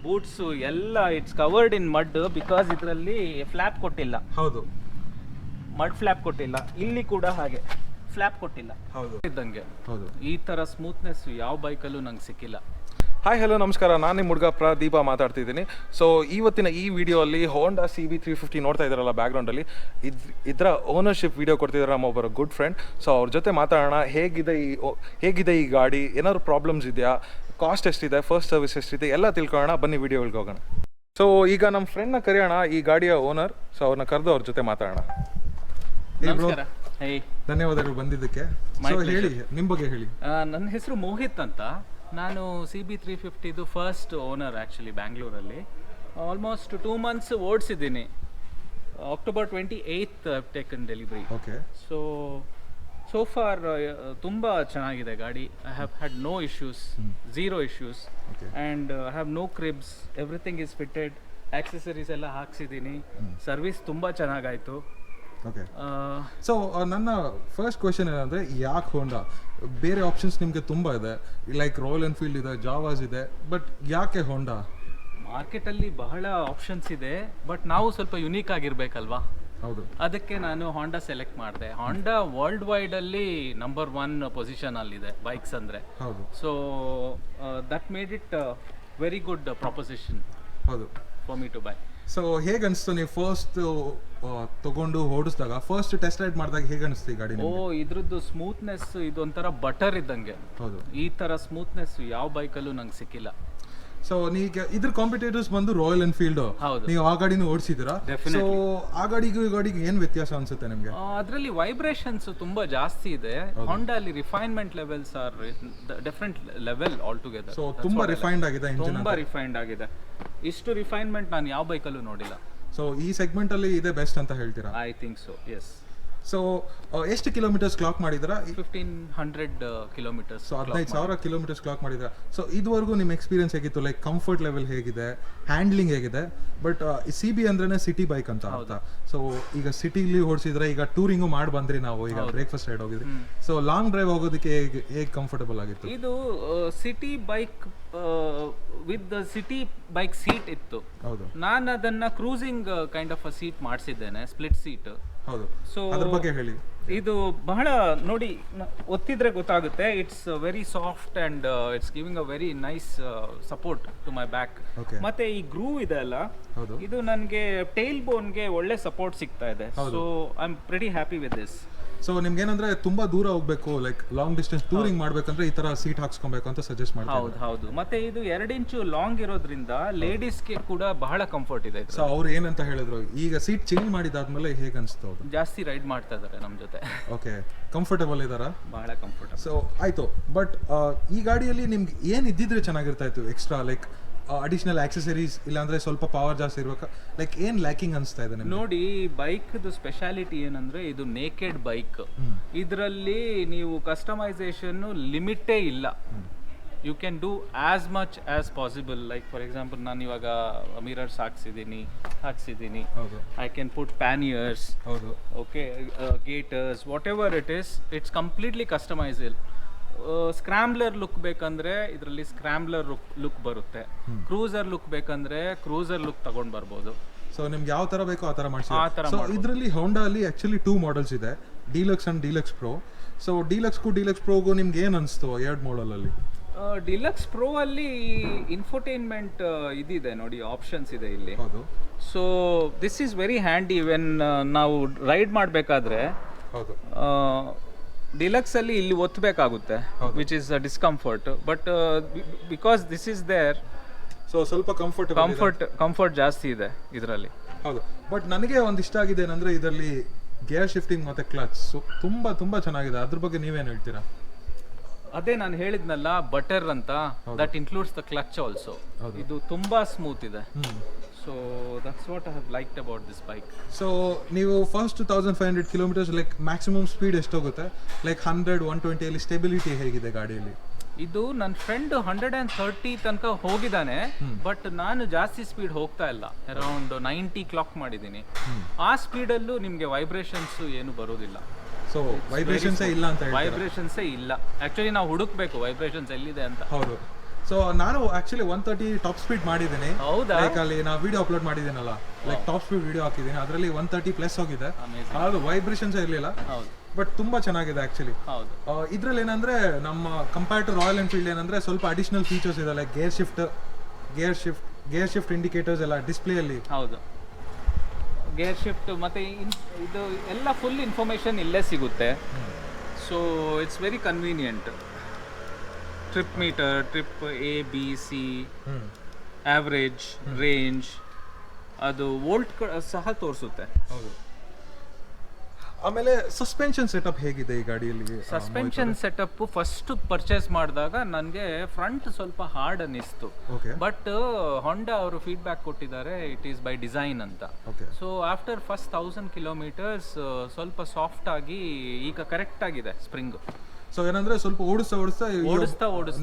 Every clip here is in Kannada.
ಬೂಟ್ಸು ಎಲ್ಲ it's covered in mud because ಇದರಲ್ಲಿ ಫ್ಲಾಪ್ ಕೊಟ್ಟಿಲ್ಲ. ಹೌದು, ಮಡ್ ಫ್ಲಾಪ್ ಕೊಟ್ಟಿಲ್ಲ. ಇಲ್ಲಿ ಕೂಡ ಹಾಗೆ ಫ್ಲಾಪ್ ಕೊಟ್ಟಿಲ್ಲ. ಹೌದು ಇದ್ದಂಗೆ. ಹೌದು. ಈ ಥರ ಸ್ಮೂತ್ನೆಸ್ ಯಾವ ಬೈಕಲ್ಲೂ ನಂಗೆ ಸಿಕ್ಕಿಲ್ಲ. ಹಾಯ್ ಹಲೋ ನಮಸ್ಕಾರ, ನಾನು ನಿಮ್ಮ ಹುಡುಗ ಪ್ರದೀಪ ಮಾತಾಡ್ತಿದ್ದೀನಿ. ಸೊ ಇವತ್ತಿನ ಈ ವಿಡಿಯೋ ಅಲ್ಲಿ ಹೋಂಡಾ CB350 ನೋಡ್ತಾ ಇದ್ದಾರಲ್ಲ ಬ್ಯಾಕ್ಗ್ರೌಂಡಲ್ಲಿ, ಇದರ ಓನರ್ಶಿಪ್ ವಿಡಿಯೋ ಕೊಡ್ತಿದ್ದಾರೆ ನಮ್ಮ ಒಬ್ಬರು ಗುಡ್ ಫ್ರೆಂಡ್. ಸೊ ಅವ್ರ ಜೊತೆ ಮಾತಾಡೋಣ. ಹೇಗಿದೆ ಈ ಗಾಡಿ, ಏನಾದ್ರು ಪ್ರಾಬ್ಲಮ್ಸ್ ಇದೆಯಾ, ಕಾಸ್ಟ್ ಎಷ್ಟಿದೆ, ಫಸ್ಟ್ ಸರ್ವಿಸ್ ಎಷ್ಟಿದೆ, ಎಲ್ಲ ತಿಳ್ಕೊಳ್ಳೋಣ. ಬನ್ನಿ ವಿಡಿಯೋಗಳಿಗೆ ಹೋಗೋಣ. ಸೊ ಈಗ ನಮ್ಮ ಫ್ರೆಂಡ್ನ ಕರೆಯೋಣ, ಈ ಗಾಡಿಯ ಓನರ್. ಸೊ ಅವ್ರನ್ನ ಕರೆದು ಅವ್ರ ಜೊತೆ ಮಾತಾಡೋಣ. ಧನ್ಯವಾದಗಳು ಬಂದಿದ್ದಕ್ಕೆ. ಹೇಳಿ, ನಿಮ್ಮ ಬಗ್ಗೆ ಹೇಳಿ. ನನ್ನ ಹೆಸರು ಮೋಹಿತ್ ಅಂತ. ನಾನು CB350 ಫಸ್ಟ್ ಓನರ್ ಆ್ಯಕ್ಚುಲಿ ಬ್ಯಾಂಗ್ಳೂರಲ್ಲಿ. ಆಲ್ಮೋಸ್ಟ್ 2 months ಓಡಿಸಿದ್ದೀನಿ. October 28th taken delivery. Okay. So far ತುಂಬ ಚೆನ್ನಾಗಿದೆ ಗಾಡಿ. I have had no issues, zero issues, and I have no cribs. Everything is fitted. Accessories ಎಲ್ಲ ಹಾಕ್ಸಿದ್ದೀನಿ. ಸರ್ವಿಸ್ ತುಂಬ ಚೆನ್ನಾಗಾಯಿತು. ಓಕೆ. ಸೊ ನನ್ನ ಫಸ್ಟ್ ಕ್ವೆಶನ್ ಏನಂದರೆ, ಯಾಕೆ ಹೋಂಡಾ? ಬೇರೆ ಆಪ್ಷನ್ಸ್ ನಿಮಗೆ ತುಂಬ ಇದೆ, ಲೈಕ್ ರಾಯಲ್ ಎನ್ಫೀಲ್ಡ್ ಇದೆ, ಜಾವಾಸ್ ಇದೆ, ಬಟ್ ಯಾಕೆ ಹೋಂಡಾ? ಮಾರ್ಕೆಟಲ್ಲಿ ಬಹಳ ಆಪ್ಷನ್ಸ್ ಇದೆ, ಬಟ್ ನಾವು ಸ್ವಲ್ಪ ಯುನೀಕ್ ಆಗಿರ್ಬೇಕಲ್ವಾ? ಹೌದು. ಅದಕ್ಕೆ ನಾನು ಹೋಂಡಾ ಸೆಲೆಕ್ಟ್ ಮಾಡಿದೆ. ಹೋಂಡಾ ವರ್ಲ್ಡ್ ವೈಡಲ್ಲಿ ನಂಬರ್ 1 ಪೊಸಿಷನಲ್ಲಿದೆ ಬೈಕ್ಸ್ ಅಂದರೆ. ಹೌದು. So that made it very good proposition. ಹೌದು, for me to buy. So ಹೇಗೆ ಅನಿಸ್ತು ನೀವು ಫಸ್ಟ್ ತಗೊಂಡು ಓಡಿಸಿದಾಗ, ಫಸ್ಟ್ ಟೆಸ್ಟ್ ರೈಡ್ ಮಾಡಿದಾಗ ಹೇಗೆ ಅನಿಸ್ತು ಈ ಗಾಡಿ? ಇದ್ರದ್ದು ಸ್ಮೂತ್ನೆಸ್ ಇದೊಂಥರ ಬಟರ್ ಇದ್ದಂಗೆ. ಹೌದು. ಈ ಥರ ಸ್ಮೂತ್ನೆಸ್ ಯಾವ ಬೈಕಲ್ಲೂ ನಂಗೆ ಸಿಕ್ಕಿಲ್ಲ. ಸೊ ನೀಗ ಇದ್ರ ಕಾಂಪಿಟೇಟರ್ಸ್ ಬಂದು ರಾಯಲ್ ಎನ್ಫೀಲ್ಡ್, ನೀವು ಆ ಗಾಡಿನೂ ಓಡಿಸಿದ್ದೀರಾ. ಸೊ ಆ ಗಾಡಿಗೂ ಈ ಗಾಡಿಗೆ ಏನು ವ್ಯತ್ಯಾಸ ಅನ್ಸುತ್ತೆ ನಿಮಗೆ? ಅದರಲ್ಲಿ ವೈಬ್ರೇಷನ್ಸ್ ತುಂಬಾ ಜಾಸ್ತಿ ಇದೆ. ಹೋಂಡಾ ಅಲ್ಲಿ refinement levels are different level all together. So ತುಂಬಾ ರಿಫೈನ್ಡ್ ಆಗಿದೆ ಇಂಜಿನ್. ತುಂಬಾ ರಿಫೈನ್ಡ್ ಆಗಿದೆ. ಇಷ್ಟು ರಿಫೈನ್ಮೆಂಟ್ ನಾನು ಯಾವ ಬೈಕಲ್ಲೂ ನೋಡಿಲ್ಲ. ಸೊ ಈ ಸೆಗ್ಮೆಂಟ್ ಅಲ್ಲಿ ಇದೆ ಬೆಸ್ಟ್ ಅಂತ ಹೇಳ್ತೀರಾ? I think so, yes. So ಎಷ್ಟು ಕಿಲೋಮೀಟರ್ಸ್ ಕ್ಲಾಕ್ ಮಾಡಿದ್ರಾ? 1500 ಕಿಲೋಮೀಟರ್ಸ್. ಸೊ 15,000 ಕಿಲೋಮೀಟರ್ಸ್ ಕ್ಲಾಕ್ ಮಾಡಿದ್ರಾ. ಸೊ ಇದುವರೆಗೂ ನಿಮ್ಮ ಎಕ್ಸ್ಪೀರಿಯನ್ಸ್ ಹೇಗಿತ್ತು? ಲೈಕ್ ಕಂಫರ್ಟ್ ಲೆವೆಲ್ ಹೇಗಿದೆ, ಹ್ಯಾಂಡ್ಲಿಂಗ್ ಹೇಗಿದೆ? ಬಟ್ CB ಅಂದ್ರೇನೆ ಸಿಟಿ ಬೈಕ್ ಅಂತ ಅರ್ಥ. ಸೊ ಈಗ ಸಿಟಿಲಿ ಓಡಿಸಿದ್ರೆ, ಈಗ ಟೂರಿಂಗು ಮಾಡಿ ಬಂದ್ರಿ ನಾವು, ಈಗ ಬ್ರೇಕ್ಫಾಸ್ಟ್ ರೈಡ್ ಹೋಗಿದ್ರಿ. ಸೊ ಲಾಂಗ್ ಡ್ರೈವ್ ಹೋಗೋದಕ್ಕೆ ಹೇಗೆ ಕಂಫರ್ಟಬಲ್ ಆಗಿತ್ತು? ಇದು city bike with the city bike seat ಇತ್ತು. ಹೌದು. ನಾನು ಅದನ್ನ cruising kind of a seat ಮಾಡಿಸಿದ್ದೇನೆ, ಸ್ಪ್ಲಿಟ್ ಸೀಟ್. ಹೌದು. ಸೊ ಅದ್ರ ಬಗ್ಗೆ ಹೇಳಿ. ಇದು ಬಹಳ ನೋಡಿ, ಒತ್ತಿದ್ರೆ ಗೊತ್ತಾಗುತ್ತೆ. It's very soft and it's giving a very nice support to my back. ಮತ್ತೆ ಈ ಗ್ರೂವ್ ಇದೆ ಅಲ್ಲ, ಇದು ನನಗೆ ಟೈಲ್ ಬೋನ್ಗೆ ಒಳ್ಳೆ ಸಪೋರ್ಟ್ ಸಿಗ್ತಾ ಇದೆ. So I am pretty happy with this. So ನಿಮ್ಗೆ ಏನಂದ್ರೆ ತುಂಬಾ ದೂರ ಹೋಗ್ಬೇಕು, ಲೈಕ್ ಲಾಂಗ್ ಡಿಸ್ಟೆನ್ಸ್ ಟೂರಿಂಗ್ ಮಾಡ್ಬೇಕಂದ್ರೆ ಈ ತರ ಸೀಟ್ ಹಾಕ್ಸ್ಕೊಬೇಕು ಅಂತ ಸಜೆಸ್ಟ್ ಮಾಡ್ತಾರೆ. ಹೌದು. ಮತ್ತೆ ಇದು 2 ಇಂಚು ಲಾಂಗ್ ಇರೋದ್ರಿಂದ ಲೇಡೀಸ್ಗೆ ಕೂಡ ಬಹಳ ಕಂಫರ್ಟ್ ಇದೆ. ಸೊ ಅವ್ರು ಏನಂತ ಹೇಳಿದ್ರು, ಈಗ ಸೀಟ್ ಚೇಂಜ್ ಮಾಡಿದಾದ್ಮೇಲೆ ಹೇಗೆ ಅನಿಸ್ತು? ಜಾಸ್ತಿ ರೈಡ್ ಮಾಡ್ತಾ ಇದಾರೆ ನಮ್ಮ ಜೊತೆ. ಓಕೆ, ಕಂಫರ್ಟಬಲ್ ಇದಾರಾ? ಬಹಳ ಕಂಫರ್ಟಬಲ್. ಸೊ ಆಯ್ತು. ಬಟ್ ಈ ಗಾಡಿಯಲ್ಲಿ ನಿಮ್ಗೆ ಏನ್ ಇದ್ದಿದ್ರೆ ಚೆನ್ನಾಗಿರ್ತಾ ಇತ್ತು ಎಕ್ಸ್ಟ್ರಾ, ಲೈಕ್ ಅಡಿಷನಲ್ ಆಕ್ಸೆಸರೀಸ್, ಇಲ್ಲಾಂದ್ರೆ ಸ್ವಲ್ಪ ಪವರ್ ಜಾಸ್ತಿ ಇರ್ಬೇಕಾ? ಲೈಕ್ ಏನ್ ಲ್ಯಾಕಿಂಗ್ ಅನಿಸ್ತಾ ಇದೆ ನಿಮ್ಗೆ? ನೋಡಿ, ಬೈಕ್ದು ಸ್ಪೆಷಾಲಿಟಿ ಏನಂದ್ರೆ ಇದು ನೇಕೆಡ್ ಬೈಕ್. ಇದರಲ್ಲಿ ನೀವು ಕಸ್ಟಮೈಸೇಷನ್ ಲಿಮಿಟೇ ಇಲ್ಲ. You can do as much as possible. Like for example, ನಾನು ಇವಾಗ ಮಿರರ್ಸ್ ಹಾಕ್ಸಿದ್ದೀನಿ. I can put panniers. Okay, gaiters, whatever it is, it's completely customisable. Scrambler look ಬೇಕಂದ್ರೆ ಇದರಲ್ಲಿ ಸ್ಕ್ರಾಂಬ್ಲರ್ ಲುಕ್ ಬರುತ್ತೆ. ಕ್ರೂಸರ್ ಲುಕ್ ಬೇಕಂದ್ರೆ ಕ್ರೂಸರ್ ಲುಕ್ ತಗೊಂಡ್ ಬರ್ಬೋದು. ಸೊ ನಿಮ್ಗೆ ಯಾವ ತರ ಬೇಕೋ ಆ ತರ ಮಾಡ್ಸಿ. ಸೊ ಇದರಲ್ಲಿ ಹೋಂಡಾ ಅಲ್ಲಿ ಆಕ್ಚುಲಿ 2 ಮಾಡೆಲ್ಸ್ ಇದೆ, deluxe and deluxe pro. So ಡಿಲಕ್ಸ್ಗೂ ಡಿಲಕ್ಸ್ ಪ್ರೋಗೂ ನಿಮ್ಗೆ ಏನ್ ಅನಿಸ್ತು 2 ಮಾಡೆಲ್ ಅಲ್ಲಿ? ಡಿಲಕ್ಸ್ ಪ್ರೋ ಅಲ್ಲಿ ಇನ್ಫೋಟೈನ್ಮೆಂಟ್ ಇದಿದೆ ನೋಡಿ, ಆಪ್ಷನ್ಸ್ ಇದೆ ಇಲ್ಲಿ. ಹೌದು. So this is very handy when ನಾವು ರೈಡ್ ಮಾಡಬೇಕಾದ್ರೆ. ಹೌದು. ಡಿಲಕ್ಸ್ ಅಲ್ಲಿ ಇಲ್ಲಿ ಒತ್ತಬೇಕಾಗುತ್ತೆ, which is discomfort. But because this is there, so ಸ್ವಲ್ಪ ಕಂಫರ್ಟ್ ಜಾಸ್ತಿ ಇದೆ ಇದರಲ್ಲಿ. ಹೌದು. ಬಟ್ ನನಗೆ ಒಂದು ಇಷ್ಟ ಆಗಿದೆ ಏನಂದ್ರೆ, ಇದರಲ್ಲಿ ಗೇರ್ ಶಿಫ್ಟಿಂಗ್ ಮತ್ತೆ ಕ್ಲಚ್ ತುಂಬಾ ಚೆನ್ನಾಗಿದೆ. ಅದ್ರ ಬಗ್ಗೆ ನೀವೇನು ಹೇಳ್ತೀರಾ? ಅದೇ ನಾನು ಹೇಳಿದ್ನಲ್ಲ, ಬಟರ್ ಅಂತ, that includes the clutch also. ಇದು ತುಂಬಾ ಸ್ಮೂತ್ ಇದೆ. So that's what I have liked about this bike. So ನೀವು first 1500 kilometres, like maximum speed ಎಷ್ಟು ಹೋಗುತ್ತೆ? ಲೈಕ್ 100, 120 ಅಲ್ಲಿ ಸ್ಟೆಬಿಲಿಟಿ ಹೇಗಿದೆ ಗಾಡಿಯಲ್ಲಿ? ಇದು ನನ್ನ ಫ್ರೆಂಡ್ 130 ತನಕ ಹೋಗಿದ್ದಾನೆ. ಬಟ್ ನಾನು ಜಾಸ್ತಿ ಸ್ಪೀಡ್ ಹೋಗ್ತಾ ಇಲ್ಲ, ಅರೌಂಡ್ 90 ಕ್ಲಾಕ್ ಮಾಡಿದ್ದೀನಿ. ಆ ಸ್ಪೀಡಲ್ಲೂ ನಿಮಗೆ ವೈಬ್ರೇಷನ್ಸ್ ಏನು ಬರೋದಿಲ್ಲ. ಸೊ ವೈಬ್ರೇಷನ್ಸೇ ಇಲ್ಲ ಅಂತ ಹೇಳಿ? ವೈಬ್ರೇಷನ್ಸೇ ಇಲ್ಲ. ಆಕ್ಚುಲಿ ನಾವು ಹುಡುಕ್ಬೇಕು ವೈಬ್ರೇಷನ್ಸ್ ಎಲ್ಲಿದೆ ಅಂತ. ಹೌದು. ಸೊ ನಾನು ಆಕ್ಚುಲಿ 130 ಟಾಪ್ ಸ್ಪೀಡ್ ಮಾಡಿದ್ದೀನಿ. ಹೌದಾ? ಲೈಕ್ ಅಲ್ಲಿ ನಾ ವಿಡಿಯೋ ಅಪ್ಲೋಡ್ ಮಾಡಿದ್ದೀನಲ್ಲ, ಲೈಕ್ ಟಾಪ್ ಸ್ಪೀಡ್ ವಿಡಿಯೋ ಹಾಕಿದ್ದೀನಿ, ಅದರಲ್ಲಿ 130 ಪ್ಲಸ್ ಹೋಗಿದೆ. ಅದು ವೈಬ್ರೇಷನ್ಸ್ ಇರಲಿಲ್ಲ, ಬಟ್ ತುಂಬಾ ಚೆನ್ನಾಗಿದೆ ಆಕ್ಚುಲಿ. ಇದ್ರಲ್ಲಿ ಏನಂದ್ರೆ ನಮ್ಮ ಕಂಪೇರ್ ಟು ರಾಯಲ್ ಎನ್ಫೀಲ್ಡ್ ಏನಂದ್ರೆ ಸ್ವಲ್ಪ ಅಡಿಷನಲ್ ಫೀಚರ್ಸ್ ಇದೆ, ಲೈಕ್ ಗೇರ್ ಶಿಫ್ಟ್ ಇಂಡಿಕೇಟರ್ಸ್ ಎಲ್ಲ ಡಿಸ್ಪ್ಲೇ ಅಲ್ಲಿ. ಹೌದು, ಗೇರ್ ಶಿಫ್ಟ್ ಮತ್ತೆ ಇದು ಎಲ್ಲ ಫುಲ್ ಇನ್ಫಾರ್ಮೇಶನ್ ಇಲ್ಲೇ ಸಿಗುತ್ತೆ. So it's very convenient. Trip metre, trip A B C, average, range, ಅದು ವೋಲ್ಟ್ ಸಹ ತೋರಿಸುತ್ತೆ. ಹೌದು. ಆಮೇಲೆ ಸಸ್ಪೆನ್ಷನ್ ಸೆಟಪ್ ಹೇಗಿದೆ ಈ ಗಾಡಿಯಲ್ಲಿ? ಸಸ್ಪೆನ್ಷನ್ ಸೆಟಪ್ ಫಸ್ಟ್ ಪರ್ಚೇಸ್ ಮಾಡಿದಾಗ ನನಗೆ ಫ್ರಂಟ್ ಸ್ವಲ್ಪ ಹಾರ್ಡ್ ಅನ್ನಿಸ್ತು, ಬಟ್ ಹೊಂಡಾ ಅವರು ಫೀಡ್ಬ್ಯಾಕ್ ಕೊಟ್ಟಿದ್ದಾರೆ ಇಟ್ ಈಸ್ ಬೈ ಡಿಸೈನ್ ಅಂತ. ಸೊ ಆಫ್ಟರ್ ಫಸ್ಟ್ 1000 ಕಿಲೋಮೀಟರ್ಸ್ ಸ್ವಲ್ಪ ಸಾಫ್ಟ್ ಆಗಿ ಈಗ ಕರೆಕ್ಟ್ ಆಗಿದೆ ಸ್ಪ್ರಿಂಗ್. ಸೊ ಏನಂದ್ರೆ ಸ್ವಲ್ಪ ಓಡಿಸ್ತಾ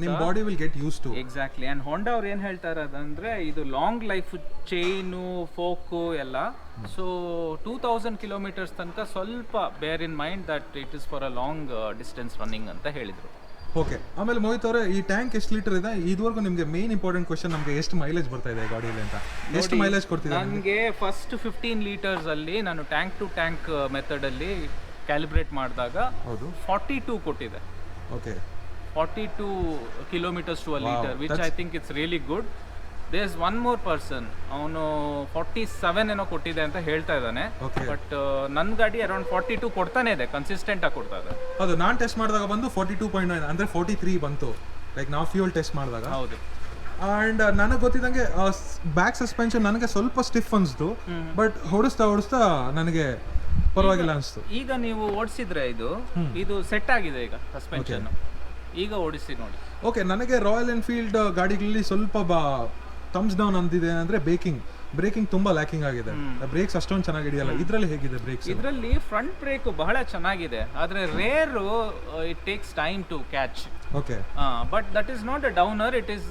ನಿಮ್ಮ body will get use to. Exactly. And Honda ಅವ್ರು ಏನು ಹೇಳ್ತಾರೆ ಅದಂದ್ರೆ ಇದು ಲಾಂಗ್ ಲೈಫ್ ಚೈನು ಫೋಕು ಎಲ್ಲ. ಸೊ 2000 ಕಿಲೋಮೀಟರ್ಸ್ ತನಕ ಸ್ವಲ್ಪ bear in mind that it is for a long distance running ಅಂತ ಹೇಳಿದ್ರು. ಓಕೆ. ಆಮೇಲೆ ಮೋಹಿತ್ ಅವರೇ, ಈ ಟ್ಯಾಂಕ್ ಎಷ್ಟು ಲೀಟರ್ ಇದೆ? ಇದುವರೆಗೂ ನಿಮಗೆ ಮೇನ್ ಇಂಪಾರ್ಟೆಂಟ್ ಕ್ವಶನ್, ನಮಗೆ ಎಷ್ಟು ಮೈಲೇಜ್ ಬರ್ತಾ ಇದೆ ಗಾಡಿಯಲ್ಲಿ ಅಂತ? ಎಷ್ಟು ಮೈಲೇಜ್ ಕೊಡ್ತಿದೆ ನನಗೆ? ಫಸ್ಟ್ 15 ಲೀಟರ್ಸ್ ಅಲ್ಲಿ ನಾನು ಟ್ಯಾಂಕ್ ಟು ಟ್ಯಾಂಕ್ ಮೆಥಡ್ ಅಲ್ಲಿ ಕ್ಯಾಲಿಬ್ರೇಟ್ ಮಾಡಿದಾಗ 42 ಕೊಟ್ಟಿದೆ. Okay. 42 kilometers to a liter, which I think it's really good. There's one more person, ಅವನು 47 ಏನೋ ಕೊಟ್ಟಿದೆ ಅಂತ ಹೇಳ್ತಾ ಇದ್ದಾನೆ, ಬಟ್ ನನ್ನ ಗಾಡಿ ಅರೌಂಡ್ 42 ಕೊಡ್ತಾನೆ ಇದೆ, ಕನ್ಸಿಸ್ಟೆಂಟ್ ಆಗಿ ಕೊಡ್ತಾ ಇದೆ. ಹೌದು, ನಾನು ಟೆಸ್ಟ್ ಮಾಡಿದಾಗ ಬಂದು 42.9 ಅಂದ್ರೆ 43 ಬಂತು, ಲೈಕ್ ನಾವು ಫ್ಯೂಲ್ ಟೆಸ್ಟ್ ಮಾಡಿದಾಗ. ಹೌದು. ಅಂಡ್ ನನಗೆ ಗೊತ್ತಿದ್ದಂಗೆ ಬ್ಯಾಕ್ ಸಸ್ಪೆನ್ಷನ್ ನನಗೆ ಸ್ವಲ್ಪ ಸ್ಟಿಫ್ ಅನಿಸ್ತು, ಬಟ್ ಓಡಿಸ್ತಾ ನನಗೆ ಪರವಾಗಿಲ್ಲ ಅನಿಸ್ತು. ಈಗ ನೀವು ಓಡಿಸಿದ್ರೆ ಇದು ಸೆಟ್ ಆಗಿದೆ ಈಗ ಸಸ್ಪೆನ್ಷನ್. ಈಗ ಓಡಿಸಿ ನೋಡಿ. ಓಕೆ. ನನಗೆ ರಾಯಲ್ ಎನ್ಫೀಲ್ಡ್ ಗಾಡಿಗಳಲ್ಲಿ ಸ್ವಲ್ಪ ಥಮ್ಸ್ ಡೌನ್ ಅಂದಿದೆ ಅಂದ್ರೆ ಬ್ರೇಕಿಂಗ್ ತುಂಬಾ ಲ್ಯಾಕಿಂಗ್ ಆಗಿದೆ. ಬ್ರೇಕ್ಸ್ ಅಷ್ಟೊಂದು ಚೆನ್ನಾಗಿ ಹಿಡಿಯಲ್ಲ. ಇದರಲ್ಲಿ ಹೇಗಿದೆ ಬ್ರೇಕ್ಸ್? ಇದರಲ್ಲಿ ಫ್ರಂಟ್ ಬ್ರೇಕ್ ಬಹಳ ಚೆನ್ನಾಗಿದೆ, ಆದ್ರೆ rear it takes time to catch. Okay. But that is not a downer, it is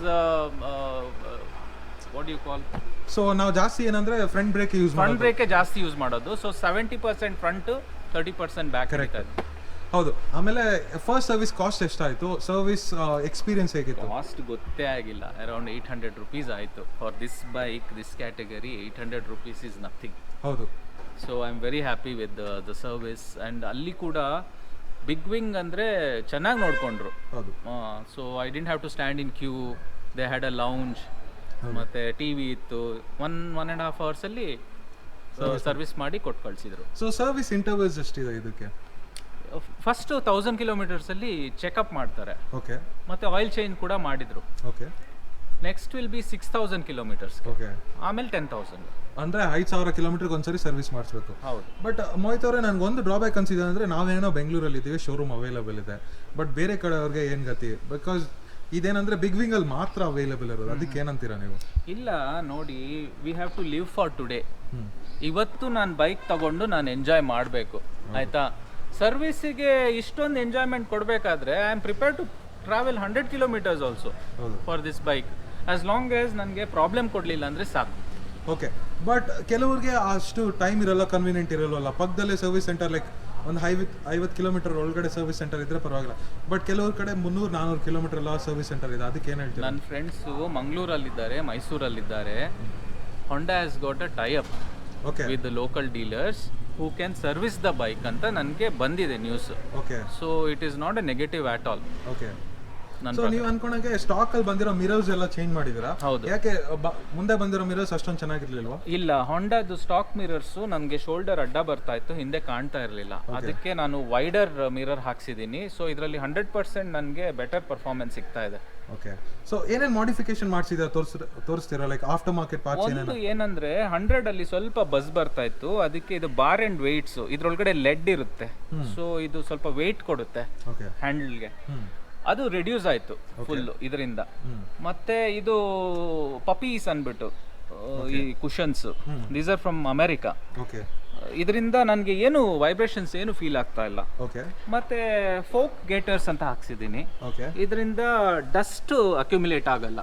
what you call. So ನಾವು ಜಾಸ್ತಿ ಏನಂದ್ರೆ ಫ್ರಂಟ್ ಬ್ರೇಕ್ ಜಾಸ್ತಿ ಯೂಸ್ ಮಾಡೋದು. So 70% front, 30% back. ಕರೆಕ್ಟ್. ಹೌದು. ಆಮೇಲೆ ಫಸ್ಟ್ ಸರ್ವಿಸ್ ಕಾಸ್ಟ್ ಎಷ್ಟಾಯ್ತು? ಸರ್ವಿಸ್ ಎಕ್ಸ್ಪೀರಿಯನ್ಸ್ ಹೇಗಿತ್ತು? ಕಾಸ್ಟ್ ಗೊತ್ತೇ ಆಗಿಲ್ಲ. ಅರೌಂಡ್ 800 rupees ಆಯಿತು for this bike, this category. 800 rupees is nothing. ಹೌದು. So I am very happy with the service. And ಅಲ್ಲಿ ಕೂಡ ಬಿಗ್ ವಿಂಗ್ ಅಂದರೆ ಚೆನ್ನಾಗಿ ನೋಡಿಕೊಂಡ್ರು. ಹೌದು. So I didn't have to stand in queue. They had a lounge, ಮತ್ತೆ ಟಿವಿ ಇತ್ತು. 1.5 hours ಅಲ್ಲಿ ಸರ್ವಿಸ್ ಮಾಡಿ ಕೊಟ್ಟು ಕಳಿಸಿದ್ರು. ಸೊ ಸರ್ವಿಸ್ ಇಂಟರ್ವಲ್ಸ್ ಎಷ್ಟಿದೆ ಇದಕ್ಕೆ? ಫಸ್ಟ್ 1000 kilometers ಅಲ್ಲಿ ಚೆಕ್ಅಪ್ ಮಾಡ್ತಾರೆ. ಓಕೆ. ಮತ್ತೆ ಆಯಿಲ್ ಚೇಂಜ್ ಕೂಡ ಮಾಡಿದ್ರು. Okay. Next will be 6000 kilometers. Okay. ಆಮೇಲೆ 10,000 ಅಂದ್ರೆ 5000 ಕಿಲೋಮೀಟರ್ಗೆ ಒಂದ್ಸರಿ ಸರ್ವಿಸ್ ಮಾಡಿಸ್ಬೇಕು. ಹೌದು. ಬಟ್ ಮೋಹಿತ್ ಅವರೇ, ನನಗೆ ಒಂದು ಡ್ರಾಬ್ಯಾಕ್ ಅನ್ಸಿದೆ ಅಂದ್ರೆ, ನಾವೇನೋ ಬೆಂಗಳೂರಲ್ಲಿ ಇದ್ದೀವಿ, ಶೋರೂಮ್ ಅವೈಲೇಬಲ್ ಇದೆ, ಬಟ್ ಬೇರೆ ಕಡೆ ಅವ್ರಿಗೆ ಏನು ಗತಿ? ಬಿಕಾಸ್ ಇದೇನಂದ್ರೆ ಬಿಗ್ ವಿಂಗ್ ಅಲ್ಲಿ ಮಾತ್ರ ಅವೈಲೇಬಲ್ ಇರೋದು. ಅದಕ್ಕೆ ಏನಂತೀರಾ ನೀವು? ಇಲ್ಲ ನೋಡಿ, we have to live for today. ಇವತ್ತು ನಾನು ಬೈಕ್ ತಗೊಂಡು ನಾನು ಎಂಜಾಯ್ ಮಾಡಬೇಕು, ಆಯ್ತಾ? ಸರ್ವಿಸಿಗೆ ಇಷ್ಟೊಂದು ಎಂಜಾಯ್ಮೆಂಟ್ ಕೊಡಬೇಕಾದ್ರೆ I am prepare to travel 100 kilometers also for this bike, as long as ನನಗೆ ಪ್ರಾಬ್ಲಮ್ ಕೊಡಲಿಲ್ಲ ಅಂದರೆ ಸಾಕು. ಓಕೆ. ಬಟ್ ಕೆಲವ್ರಿಗೆ ಅಷ್ಟು ಟೈಮ್ ಇರಲ್ಲ, ಕನ್ವೀನಿಯಂಟ್ ಇರಲ್ವಲ್ಲ. ಪಕ್ಕದಲ್ಲೇ ಸರ್ವಿಸ್ ಸೆಂಟರ್, ಲೈಕ್ ಒಂದು 50 ಕಿಲೋಮೀಟರ್ ಒಳಗಡೆ ಸರ್ವಿಸ್ ಸೆಂಟರ್ ಇದ್ರೆ ಪರವಾಗಿಲ್ಲ. ಬಟ್ ಕೆಲವ್ರ ಕಡೆ 300-400 ಕಿಲೋಮೀಟರ್ ಎಲ್ಲ ಸರ್ವಿಸ್ ಸೆಂಟರ್ ಇದೆ. ಅದಕ್ಕೆ ಏನು ಹೇಳ್ತೀವಿ? ನನ್ನ ಫ್ರೆಂಡ್ಸು ಮಂಗಳೂರಲ್ಲಿದ್ದಾರೆ, ಮೈಸೂರಲ್ಲಿದ್ದಾರೆ. Honda has got a tie up with the local dealers who can service the bike ಅಂತ ನನಗೆ ಬಂದಿದೆ news. Okay. So it is not a negative at all. Okay. So ನೀವು ಅನ್ಕೊಂಡಂಗೆ ಸ್ಟಾಕ್ ಅಲ್ಲಿ ಬಂದಿರೋ ಮಿರರ್ಸ್ ಎಲ್ಲ ಚೇಂಜ್ ಮಾಡಿದಿರಾ? ಹೌದು. ಯಾಕೆ ಮುಂದೆ ಬಂದಿರೋ ಮಿರರ್ಸ್ ಅಷ್ಟೊಂದು ಚೆನ್ನಾಗಿರ್ಲಿಲ್ವಾ? ಇಲ್ಲ, ಹೊಂಡಾದು ಸ್ಟಾಕ್ ಮಿರರ್ಸ್ ನನಗೆ ಶೋಲ್ಡರ್ ಅಡ್ಡ ಬರ್ತಾ ಇತ್ತು, ಹಿಂದೆ ಕಾಣ್ತಾ ಇರಲಿಲ್ಲ. ಅದಕ್ಕೆ ನಾನು ವೈಡರ್ ಮಿರರ್ ಹಾಕ್ಸಿದ್ದೀನಿ. ಸೊ ಇದರಲ್ಲಿ 100% ನನಗೆ ಬೆಟರ್ ಪರ್ಫಾರ್ಮೆನ್ಸ್ ಸಿಗ್ತಾ ಇದೆ. ಓಕೆ. ಸೊ ಏನೇನು ಮಾಡಿಫಿಕೇಶನ್ ಮಾಡಿಸಿದ್ರೆ ತೋರಿಸ್ತೀರಾ? ಲೈಕ್ ಆಫ್ಟರ್ ಮಾರ್ಕೆಟ್ ಪಾರ್ಟ್ಸ್ ಒಂದು ಏನಂದ್ರೆ 100 ಅಲ್ಲಿ ಸ್ವಲ್ಪ ಬಸ್ ಬರ್ತಾ ಇತ್ತು, ಅದಕ್ಕೆ ಇದು ಬಾರ್ ಅಂಡ್ ವೆಯ್ಟ್ಸ್, ಇದ್ರೊಳಗಡೆ ಲೆಡ್ ಇರುತ್ತೆ. ಸೊ ಇದು ಸ್ವಲ್ಪ ವೆಯ್ಟ್ ಕೊಡುತ್ತೆ ಹ್ಯಾಂಡಲ್ಗೆ, ಅದು ರೆಡ್ಯೂಸ್ ಆಯ್ತು ಫುಲ್ ಇದರಿಂದ. ಮತ್ತೆ ಇದು ಪಪೀಸ್ ಅನ್ಬಿಟ್ಟು ಈ cushions, these are from America. ಇದರಿಂದ ನನಗೆ ಏನು ವೈಬ್ರೇಷನ್ಸ್ ಏನು ಫೀಲ್ ಆಗ್ತಾ ಇಲ್ಲ. ಮತ್ತೆ ಫೋಕ್ ಗೇಟರ್ಸ್ ಅಂತ ಹಾಕ್ಸಿದ್ದೀನಿ, ಇದರಿಂದ ಡಸ್ಟ್ ಅಕ್ಯುಮುಲೇಟ್ ಆಗಲ್ಲ.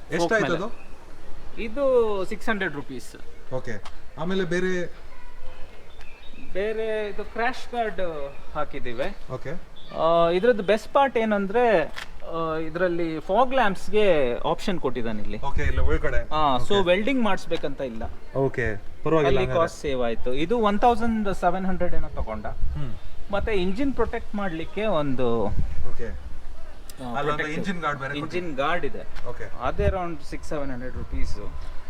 ಇದು 600 rupees. ಓಕೆ. ಆಮೇಲೆ ಬೇರೆ ಇದು ಕ್ರ್ಯಾಶ್ ಗಾರ್ಡ್ ಹಾಕಿದ್ದೀವಿ. ಓಕೆ. ಇದ್ರದ್ದು ಬೆಸ್ಟ್ ಪಾರ್ಟ್ ಏನಂದ್ರೆ ಇದರಲ್ಲಿ ಫಾಗ್ ಲ್ಯಾಂಪ್ಸ್ಗೆ ಆಪ್ಷನ್ ಕೊಟ್ಟಿದ್ದಾನೆ ಇಲ್ಲಿ. ಓಕೆ, ಇಲ್ಲ ಒಳಗಡೆ. ಸೊ ವೆಲ್ಡಿಂಗ್ ಮಾಡಿಸ್ಬೇಕಂತ ಇಲ್ಲ. ಓಕೆ, ಪರವಾಗಿಲ್ಲ. ಅಲ್ಲಿ ಕಾಸ್ಟ್ ಸೇವ್ ಆಯ್ತು. ಇದು 1700 ಏನೋ ತಗೊಂಡ. ಮತ್ತೆ ಇಂಜಿನ್ ಪ್ರೊಟೆಕ್ಟ್ ಮಾಡ್ಲಿಕ್ಕೆ ಒಂದು ಓಕೆ ಇಂಜಿನ್ ಗಾರ್ಡ್ ಬೇರೆ, ಇಂಜಿನ್ ಗಾರ್ಡ್ ಇದೆ. ಓಕೆ, ಅದೇ ಅರೌಂಡ್ 600-700 ರುಪೀಸ್.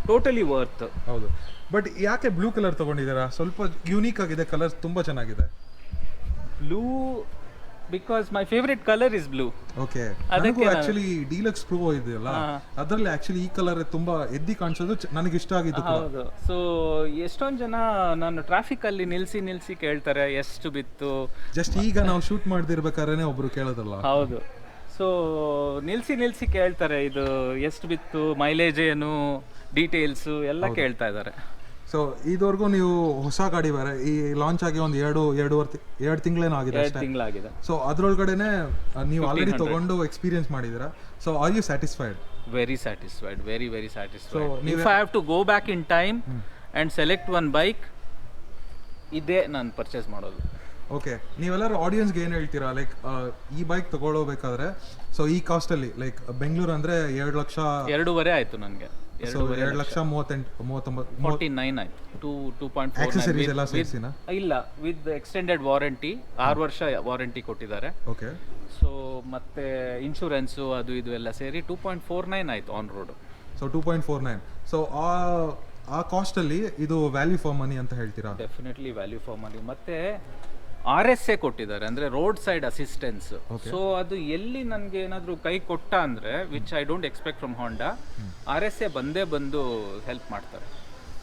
Totally worth. ಹೌದು. ಬಟ್ ಯಾಕೆ ಬ್ಲೂ ಕಲರ್ ತಗೊಂಡಿದ್ದೀರಾ? ಸ್ವಲ್ಪ ಯೂನಿಕ್ ಆಗಿದೆ ಕಲರ್, ತುಂಬಾ ಚೆನ್ನಾಗಿದೆ. Blue because my favourite colour is blue. Okay, ಅದಕ್ಕೆ ಆಕ್ಚುಲಿ ಡೀಲಕ್ಸ್ ಪ್ರೋ ಇದೆಯಲ್ಲ, ಅದರಲ್ಲಿ ಆಕ್ಚುಲಿ ಈ ಕಲರ್ ತುಂಬಾ ಎದ್ದಿ ಕಾಣಿಸೋದು ನನಗೆ ಇಷ್ಟ ಆಗಿತ್ತು. ಹೌದು. ಸೊ ಎಷ್ಟೊಂದು ಜನ ನಾನು ಟ್ರಾಫಿಕ್ ಅಲ್ಲಿ ನಿಲ್ಸಿ ಕೇಳ್ತಾರೆ ಎಷ್ಟು ಬಿತ್ತು. ಜಸ್ಟ್ ಈಗ ನಾವು ಶೂಟ್ ಮಾಡ್ದಿರ್ಬೇಕಾದ್ರೆ ಒಬ್ರು ಕೇಳೋದಲ್ಲ. ಹೌದು. ಸೊ ನಿಲ್ಸಿ ಕೇಳ್ತಾರೆ ಇದು ಎಷ್ಟು ಬಿತ್ತು, ಮೈಲೇಜ್ ಏನು, ಡೀಟೇಲ್ಸು ಎಲ್ಲ ಕೇಳ್ತಾ ಇದ್ದಾರೆ. ಸೊ ಇದುವರೆಗೂ ನೀವು ಹೊಸ ಗಾಡಿ ಬೇರೆ ಈ ಲಾಂಚ್ ಆಗಿ ಒಂದು 2 ತಿಂಗಳೇನೋ ಆಗಿದೆ ಅಷ್ಟೇ. ತಿಂಗಳಾಗಿದೆ. ಸೊ ಅದ್ರೊಳಗಡೆನೆ ನೀವು ಆಲ್ರೆಡಿ ತಗೊಂಡು ಎಕ್ಸ್ಪೀರಿಯನ್ಸ್ ಮಾಡಿದ್ದೀರಾ. So are you satisfied? Very satisfied. If I have to go back in time and select one bike, ಇದೇ ನಾನು ಪರ್ಚೇಸ್ ಮಾಡೋದು. ಓಕೆ, ನೀವೆಲ್ಲರೂ ಆಡಿಯನ್ಸ್ಗೆ ಏನು ಹೇಳ್ತೀರಾ? ಲೈಕ್ ಈ ಬೈಕ್ ತಗೊಳ್ಳೋಬೇಕಾದ್ರೆ ಸೊ ಈ ಕಾಸ್ಟಲ್ಲಿ ಲೈಕ್ ಬೆಂಗಳೂರು ಅಂದರೆ 2 ಲಕ್ಷ 2.5 ಆಯಿತು ನನಗೆ. 2,38,49 ಆಯ್ತು. 2.4 ಆಕ್ಸೆಸರೀಸ್ ಎಲ್ಲ ಸೇರಿಸಿನಾ? ಇಲ್ಲ, ವಿತ್ ಎಕ್ಸ್ಟೆಂಡೆಡ್ ವಾರಂಟಿ 6 ವರ್ಷ ವಾರಂಟಿ ಕೊಟ್ಟಿದ್ದಾರೆ. ಓಕೆ. ಸೊ ಮತ್ತೆ ಇನ್ಶೂರೆನ್ಸು ಅದು ಇದು ಎಲ್ಲ ಸೇರಿ 2.49 ಆಯ್ತು ಆನ್ ರೋಡ್. ಸೊ 2.49. ಸೊ ಆ ಕಾಸ್ಟಲ್ಲಿ ಇದು ವ್ಯಾಲ್ಯೂ ಫಾರ್ ಮನಿ ಅಂತ ಹೇಳ್ತೀರಾ? Definitely value for money. ಮತ್ತೆ RSA ಕೊಟ್ಟಿದ್ದಾರೆ, ಅಂದ್ರೆ ರೋಡ್ ಸೈಡ್ ಅಸಿಸ್ಟೆನ್ಸ್. ಸೊ ಅದು ಎಲ್ಲಿ ನನಗೆ ಏನಾದರೂ ಕೈ ಕೊಟ್ಟ ಅಂದ್ರೆ, which I don't expect from Honda, RSA ಬಂದು ಹೆಲ್ಪ್ ಮಾಡ್ತಾರೆ.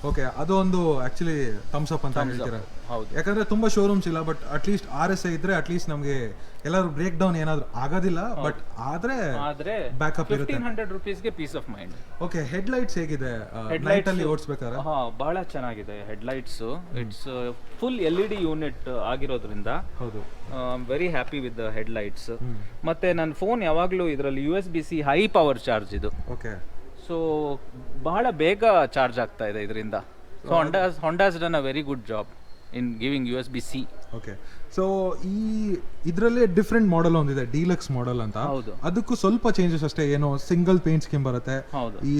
ಓಕೆ, ಅದು ಒಂದು ಆಕ್ಚುಲಿ ಥಮ್ಸ್ ಅಪ್ ಅಂತ ಹೇಳ್ತೀರಾ? ಹೌದು. ಯಾಕಂದ್ರೆ ತುಂಬಾ ಶೋರೂಮ್ಸ್ ಇಲ್ಲ, ಬಟ್ ಅಟ್ಲೀಸ್ಟ್ RSA ಇದ್ರೆ ಅಟ್ಲೀಸ್ಟ್ ನಮಗೆ ಎಲ್ಲರೂ ಬ್ರೇಕ್ ಡೌನ್ ಏನಾದ್ರು ಆಗೋದಿಲ್ಲ, ಬಟ್ ಆದ್ರೆ ಬ್ಯಾಕಪ್ ಇರುತ್ತೆ. 1500 ರುಪೀಸ್ಗೆ peace of mind. Okay, head lights ಹೇಗಿದೆ ನೈಟ್ ಅಲ್ಲಿ ಓಡಿಸಬೇಕಾದ್ರೆ? ಬಹಳ ಚೆನ್ನಾಗಿದೆ head lights. It's full LED unit ಆಗಿರೋದ್ರಿಂದ ಹೌದು, I am very happy with the head lights. ಮತ್ತೆ ನನ್ನ ಫೋನ್ ಯಾವಾಗಲೂ ಇದರಲ್ಲಿ USB-C ಹೈ ಪವರ್ ಚಾರ್ಜ್ ಇದು. ಓಕೆ. ಸೊ ಬಹಳ ಬೇಗ ಚಾರ್ಜ್ ಆಗ್ತಾ ಇದೆ ಇದರಿಂದ. So Honda's done a very good job in giving USB-C. Okay. So ಇದರಲ್ಲೇ ಡಿಫ್ರೆಂಟ್ ಮಾಡೆಲ್ ಒಂದಿದೆ, ಡೀಲಕ್ಸ್ ಮಾಡೆಲ್ ಅಂತ. ಅದಕ್ಕೂ ಸ್ವಲ್ಪ ಚೇಂಜಸ್ ಅಷ್ಟೇ. ಏನೋ ಸಿಂಗಲ್ ಪೇಂಟ್ ಸ್ಕೀಮ್ ಬರುತ್ತೆ, ಈ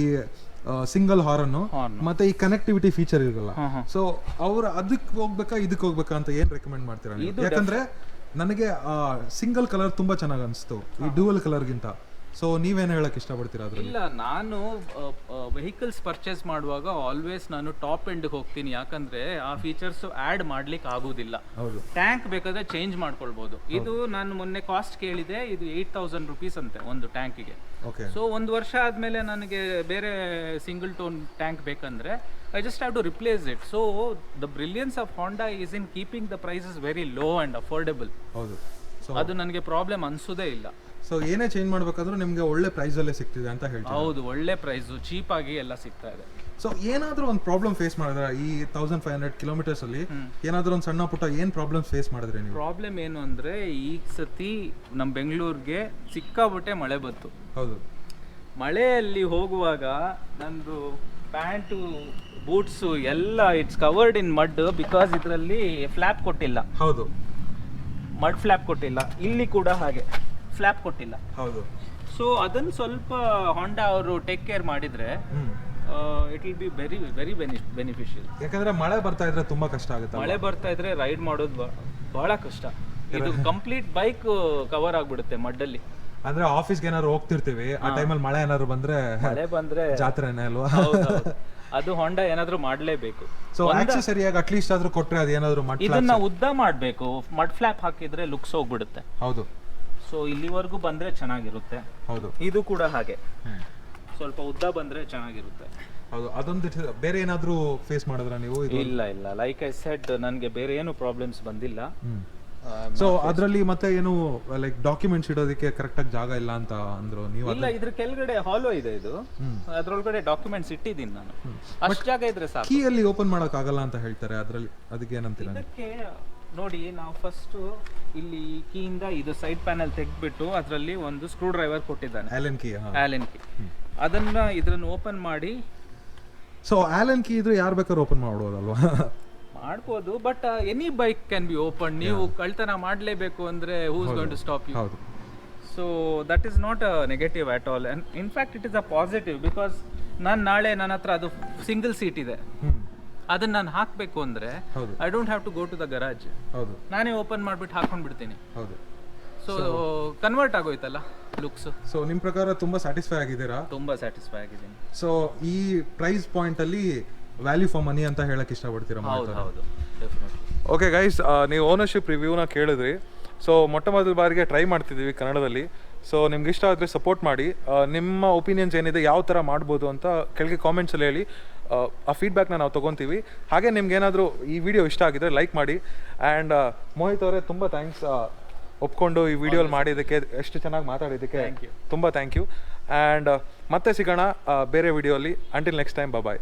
ಸಿಂಗಲ್ ಹಾರನ್ನು, ಮತ್ತೆ ಈ ಕನೆಕ್ಟಿವಿಟಿ ಫೀಚರ್ ಇರಲ್ಲ. ಸೊ ಅವ್ರು ಅದಕ್ಕೆ ಹೋಗ್ಬೇಕಾ ಇದಕ್ಕೆ ಹೋಗ್ಬೇಕಾ ಅಂತ ಏನ್ ರೆಕಮೆಂಡ್ ಮಾಡ್ತೀರಾ? ಯಾಕಂದ್ರೆ ನನಗೆ ಸಿಂಗಲ್ ಕಲರ್ ತುಂಬಾ ಚೆನ್ನಾಗಿ ಅನಿಸ್ತು ಈ ಡ್ಯೂಯಲ್ ಕಲರ್ಗಿಂತ. ಸೊ ನೀವೇನು ಹೇಳಕ್ ಇಷ್ಟಪಡ್ತೀರಾ ಅದ್ರಲ್ಲಿ? ಇಲ್ಲ, ನಾನು ವೆಹಿಕಲ್ಸ್ ಪರ್ಚೇಸ್ ಮಾಡುವಾಗ ಆಲ್ವೇಸ್ ನಾನು ಟಾಪ್ ಎಂಡ್ಗೆ ಹೋಗ್ತೀನಿ. ಯಾಕಂದ್ರೆ ಆ ಫೀಚರ್ಸ್ ಆಡ್ ಮಾಡ್ಲಿಕ್ಕೆ ಆಗುದಿಲ್ಲ. ಟ್ಯಾಂಕ್ ಬೇಕಾದ್ರೆ ಚೇಂಜ್ ಮಾಡ್ಕೊಳ್ಬಹುದು. ಇದು ನಾನು ಮೊನ್ನೆ ಕಾಸ್ಟ್ ಕೇಳಿದೆ, ಇದು 8000 ರುಪೀಸ್ ಅಂತೆ ಒಂದು ಟ್ಯಾಂಕಿಗೆ. ಸೊ 1 ವರ್ಷ ಆದ್ಮೇಲೆ ನನಗೆ ಬೇರೆ ಸಿಂಗಲ್ ಟೋನ್ ಟ್ಯಾಂಕ್ ಬೇಕಂದ್ರೆ I just have to replace it. So the brilliance of Honda is in keeping the prices very low and affordable. ಹೌದು. ಸೊ ಅದು ನನಗೆ ಪ್ರಾಬ್ಲಮ್ ಅನ್ಸೋದೇ ಇಲ್ಲ. ಸೊ ಏನೇ ಚೇಂಜ್ ಮಾಡ್ಬೇಕಾದ್ರೂ ನಿಮಗೆ ಒಳ್ಳೆ ಪ್ರೈಸ್ ಅಲ್ಲೇ ಸಿಗ್ತಿದೆ ಅಂತ ಹೇಳ್ತೀವಿ? ಹೌದು, ಒಳ್ಳೆ ಪ್ರೈಸ್, ಚೀಪ್ ಆಗಿ ಎಲ್ಲ ಸಿಗ್ತಾ ಇದೆ. ಸೊ ಏನಾದ್ರೂ ಒಂದು ಪ್ರಾಬ್ಲಮ್ ಫೇಸ್ ಮಾಡಿದ್ರೆ ಈ 1500 ಕಿಲೋಮೀಟರ್ಸ್ ಅಲ್ಲಿ ಏನಾದ್ರೂ ಒಂದು ಸಣ್ಣ ಪುಟ್ಟ ಏನ್ ಪ್ರಾಬ್ಲಮ್ ಫೇಸ್ ಮಾಡಿದ್ರೆ ನೀವು? ಪ್ರಾಬ್ಲಮ್ ಏನು ಅಂದ್ರೆ, ಈ ಸತಿ ನಮ್ಮ ಬೆಂಗಳೂರಿಗೆ ಸಿಕ್ಕಾಬಿಟ್ಟೆ ಮಳೆ ಬಂತು. ಹೌದು. ಮಳೆಯಲ್ಲಿ ಹೋಗುವಾಗ ನಂದು ಪ್ಯಾಂಟು ಬೂಟ್ಸು ಎಲ್ಲ it's covered in mud, because ಇದರಲ್ಲಿ ಫ್ಲಾಪ್ ಕೊಟ್ಟಿಲ್ಲ. ಹೌದು, ಮಡ್ ಫ್ಲಾಪ್ ಕೊಟ್ಟಿಲ್ಲ. ಇಲ್ಲಿ ಕೂಡ ಹಾಗೆ ಫ್ಲಾಪ್ ಕೊಟ್ಟಿಲ್ಲ. ಹೌದು. ಸೊ ಅದನ್ನು ಸ್ವಲ್ಪ ಹೊಂಡಾ ಅವರು ಟೇಕ್ ಕೇರ್ ಮಾಡಿದ್ರೆ it will be very very beneficial. ಯಾಕಂದ್ರೆ ಮಳೆ ಬರ್ತಾ ಇದ್ರೆ ತುಂಬಾ ಕಷ್ಟ ಆಗುತ್ತೆ. ಮಳೆ ಬರ್ತಾ ಇದ್ರೆ ರೈಡ್ ಮಾಡೋದು ಬಹಳ ಕಷ್ಟ. ಇದು ಕಂಪ್ಲೀಟ್ ಬೈಕ್ ಕವರ್ ಆಗ್ಬಿಡುತ್ತೆ ಮಡ್ಡಲ್ಲಿ. ಅಂದ್ರೆ ಆಫೀಸ್ಗೆ ಏನಾದ್ರು ಹೋಗ್ತಿರ್ತೀವಿ, ಆ ಟೈಮಲ್ಲಿ ಮಳೆ ಏನಾದ್ರು ಬಂದ್ರೆ ಜಾತ್ರೆನೇ ಅಲ್ವಾ? ಅದು ಹೊಂಡಾ ಏನಾದ್ರೂ ಮಾಡ್ಲೇಬೇಕು. ಸೊ ಆಕ್ಸೆಸರಿಯಾಗಿ ಅಟ್ಲೀಸ್ಟ್ ಆದ್ರೂ ಕೊಟ್ರೆ ಅದೇನಾದ್ರೂ ಇದನ್ನ ಉದ್ದ ಮಾಡ್ಬೇಕು. ಮಡ್ ಫ್ಲಾಪ್ ಹಾಕಿದ್ರೆ ಲುಕ್ಸ್ ಹೋಗ್ಬಿಡುತ್ತೆ. ಹೌದು. ಸೊ ಇಲ್ಲಿವರೆಗೂ ಬಂದ್ರೆ ಚೆನ್ನಾಗಿರುತ್ತೆ. ಹೌದು. ಇದು ಕೂಡ ಹಾಗೆ ಸ್ವಲ್ಪ ಉದ್ದ ಬಂದ್ರೆ ಚೆನ್ನಾಗಿರುತ್ತೆ. ಹೌದು. ಅದೊಂದು ಬೇರೆ ಏನಾದ್ರೂ ಫೇಸ್ ಮಾಡಿದ್ರ ನೀವು? ಇಲ್ಲ, ಲೈಕ್ ಐ ಸೆಡ್, ನನಗೆ ಬೇರೆ ಏನು ಪ್ರಾಬ್ಲಮ್ಸ್ ಬಂದಿಲ್ಲ. ಸೊ ಅದರಲ್ಲಿ ಮತ್ತೆ ಏನು ಲೈಕ್ ಡಾಕ್ಯುಮೆಂಟ್ಸ್ ಇಡೋದಕ್ಕೆ ಕರೆಕ್ಟ್ ಆಗಿ ಜಾಗ ಇಲ್ಲ ಅಂತ ಅಂದ್ರು ನೀವು? ಇಲ್ಲ, ಇದ್ರ ಕೆಳಗಡೆ ಹಾಲೋ ಇದೆ. ಇದು ಅದ್ರೊಳಗಡೆ ಡಾಕ್ಯುಮೆಂಟ್ಸ್ ಇಟ್ಟಿದ್ದೀನಿ ನಾನು. ಅಷ್ಟು ಜಾಗ ಇದ್ರೆ ಸಾಕು. ಕೀ ಅಲ್ಲಿ ಓಪನ್ ಮಾಡಕ್ ಆಗಲ್ಲ ಅಂತ ಹೇಳ್ತಾರೆ, ಅದ್ರಲ್ಲಿ ಅದಕ್ಕೆ ಏನಂತೀರಾ? ಇದಕ್ಕೆ ನೋಡಿ, ನಾವು ಫಸ್ಟ್ ಇಲ್ಲಿ ಕೀಯಿಂದ ಇದು ಸೈಡ್ ಪ್ಯಾನಲ್ ತೆಗೆದ್ಬಿಟ್ಟು ಅದರಲ್ಲಿ ಒಂದು ಸ್ಕ್ರೂ ಡ್ರೈವರ್ ಕೊಟ್ಟಿದ್ದಾನೆ, ಆಲನ್ ಕೀ. ಇದನ್ನ ಓಪನ್ ಮಾಡಿ. ಸೊ ಆಲನ್ ಕೀ ಇದ್ರೆ ಯಾರು ಬೇಕಾದ್ರೂ ಓಪನ್ ಮಾಡ್ಬೋದಲ್ವಾ? ಮಾಡ್ಬೋದು, but any bike can be open. ನೀವು ಕಳ್ತನ ಮಾಡಲೇಬೇಕು ಅಂದ್ರೆ who's going to stop you? ಹೌದು. So that is not a negative at all and in fact it is a positive because ನಾನು ನಾಳೆ ನನ್ನ ಹತ್ರ ಅದು ಸಿಂಗಲ್ ಸೀಟ್ ಇದೆ, ಅದನ್ನ ನಾನು ಹಾಕಬೇಕು ಅಂದರೆ I don't have to go to the garage, ಹೌದು ನಾನೇ ಓಪನ್ ಮಾಡಿಬಿಟ್ಟು ಹಾಕೊಂಡ್ಬಿಡ್ತೀನಿ. ಹೌದು. ಸೊ ಕನ್ವರ್ಟ್ ಆಗೋಯ್ತಲ್ಲ ಲುಕ್ಸ್. ಸೊ ನಿಮ್ಮ ಪ್ರಕಾರ ತುಂಬ ಸ್ಯಾಟಿಸ್ಫೈ ಆಗಿದ್ದೀರಾ? ತುಂಬ ಸ್ಯಾಟಿಸ್ಫೈ ಆಗಿದ್ದೀನಿ. ಸೊ ಈ ಪ್ರೈಸ್ ಪಾಯಿಂಟಲ್ಲಿ ವ್ಯಾಲ್ಯೂ ಫಾರ್ ಮನಿ ಅಂತ ಹೇಳಕ್ಕೆ ಇಷ್ಟಪಡ್ತೀರಾ? ಹೌದು ಹೌದು, ಡೆಫಿನೆಟ್ಲಿ. ಓಕೆ ಗೈಸ್, ನೀವು ಓನರ್ಶಿಪ್ ರಿವ್ಯೂನ ಕೇಳಿದ್ರಿ. ಸೊ ಮೊಟ್ಟ ಮೊದಲ ಬಾರಿಗೆ ಟ್ರೈ ಮಾಡ್ತಿದ್ದೀವಿ ಕನ್ನಡದಲ್ಲಿ. ಸೊ ನಿಮ್ಗೆ ಇಷ್ಟ ಆದರೆ ಸಪೋರ್ಟ್ ಮಾಡಿ. ನಿಮ್ಮ ಒಪಿನಿಯನ್ಸ್ ಏನಿದೆ, ಯಾವ ಥರ ಮಾಡ್ಬೋದು ಅಂತ ಕೆಳಗೆ ಕಾಮೆಂಟ್ಸಲ್ಲಿ ಹೇಳಿ. ಆ ಫೀಡ್ಬ್ಯಾಕ್ನ ನಾವು ತೊಗೊತೀವಿ. ಹಾಗೆ ನಿಮ್ಗೆ ಏನಾದರೂ ಈ ವಿಡಿಯೋ ಇಷ್ಟ ಆಗಿದ್ರೆ ಲೈಕ್ ಮಾಡಿ. ಆ್ಯಂಡ್ ಮೋಹಿತ್ ಅವರೇ ತುಂಬ ಥ್ಯಾಂಕ್ಸ್ ಒಪ್ಕೊಂಡು ಈ ವಿಡಿಯೋಲಿ ಮಾಡಿದ್ದಕ್ಕೆ, ಎಷ್ಟು ಚೆನ್ನಾಗಿ ಮಾತಾಡಿದ್ದಕ್ಕೆ ತುಂಬ ಥ್ಯಾಂಕ್ ಯು. ಆ್ಯಂಡ್ ಮತ್ತೆ ಸಿಗೋಣ ಬೇರೆ ವಿಡಿಯೋಲಿ. ಅಂಟಿಲ್ ನೆಕ್ಸ್ಟ್ ಟೈಮ್, ಬಾಯ್.